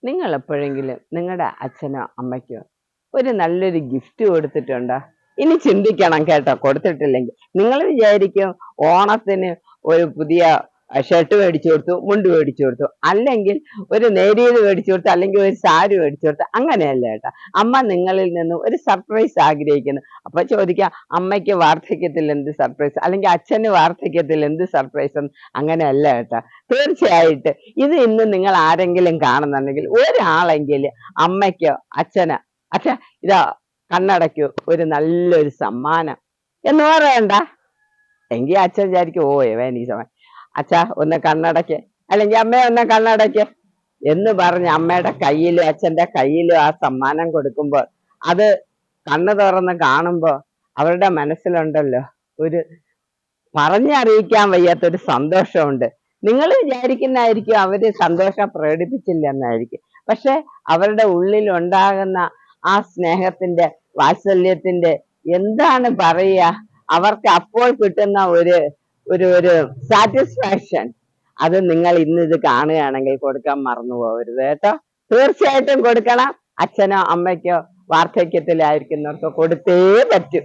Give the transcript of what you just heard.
നിങ്ങൾ എപ്പോഴെങ്കിലും നിങ്ങളുടെ അച്ഛനോ അമ്മയ്ക്കോ ഒരു നല്ലൊരു ഗിഫ്റ്റ് കൊടുത്തിട്ടുണ്ടോ? ഇനി ചിന്തിക്കണം കേട്ടോ, കൊടുത്തിട്ടില്ലെങ്കിൽ. നിങ്ങൾ വിചാരിക്കും ഓണത്തിന് ഒരു പുതിയ ഷർട്ട് മേടിച്ചു കൊടുത്തു, മുണ്ട് മേടിച്ചു കൊടുത്തു, അല്ലെങ്കിൽ ഒരു നേരിയത് മേടിച്ചു കൊടുത്തു, അല്ലെങ്കിൽ ഒരു സാരി മേടിച്ചു കൊടുത്തു. അങ്ങനെയല്ല കേട്ടോ. അമ്മ നിങ്ങളിൽ നിന്ന് ഒരു സർപ്രൈസ് ആഗ്രഹിക്കുന്നു. അപ്പൊ ചോദിക്കാം, അമ്മയ്ക്ക് വാർദ്ധക്യത്തിൽ എന്ത് സർപ്രൈസ്, അല്ലെങ്കിൽ അച്ഛന് വാർദ്ധക്യത്തിൽ എന്ത് സർപ്രൈസ് എന്ന്. അങ്ങനെയല്ല കേട്ടോ. തീർച്ചയായിട്ടും ഇത് ഇന്ന് നിങ്ങൾ ആരെങ്കിലും കാണുന്നുണ്ടെങ്കിൽ ഒരാളെങ്കിലും അമ്മയ്ക്കോ അച്ഛനോ, അച്ഛ ഇതാ കണ്ണടയ്ക്കൂ, ഒരു നല്ലൊരു സമ്മാനം എന്ന് പറയണ്ട. എങ്കിൽ അച്ഛൻ വിചാരിക്കും, ഓ ഇവൻ ഈ സമയം അച്ഛ ഒന്ന് കണ്ണടയ്ക്ക്, അല്ലെങ്കിൽ അമ്മ ഒന്ന് കണ്ണടയ്ക്ക് എന്ന് പറഞ്ഞ് അമ്മയുടെ കയ്യിലും അച്ഛന്റെ കയ്യിലും ആ സമ്മാനം കൊടുക്കുമ്പോൾ അത് കണ്ണു തുറന്ന് കാണുമ്പോൾ അവരുടെ മനസ്സിലുണ്ടല്ലോ ഒരു പറഞ്ഞറിയിക്കാൻ വയ്യാത്തൊരു സന്തോഷമുണ്ട്. നിങ്ങൾ വിചാരിക്കുന്നതായിരിക്കും അവര് സന്തോഷം പ്രകടിപ്പിച്ചില്ലെന്നായിരിക്കും. പക്ഷെ അവരുടെ ഉള്ളിൽ ഉണ്ടാകുന്ന ആ സ്നേഹത്തിന്റെ, വാത്സല്യത്തിന്റെ, എന്താണ് പറയുക, അവർക്ക് അപ്പോൾ കിട്ടുന്ന ഒരു ഒരു ഒരു സാറ്റിസ്ഫാക്ഷൻ, അത് നിങ്ങൾ ഇന്ന് ഇത് കാണുകയാണെങ്കിൽ കൊടുക്കാൻ മറന്നു പോകരുത് കേട്ടോ. തീർച്ചയായിട്ടും കൊടുക്കണം. അച്ഛനോ അമ്മയ്ക്കോ വാർദ്ധക്യത്തിലായിരിക്കുന്നവർക്ക് കൊടുത്തേ പറ്റൂ.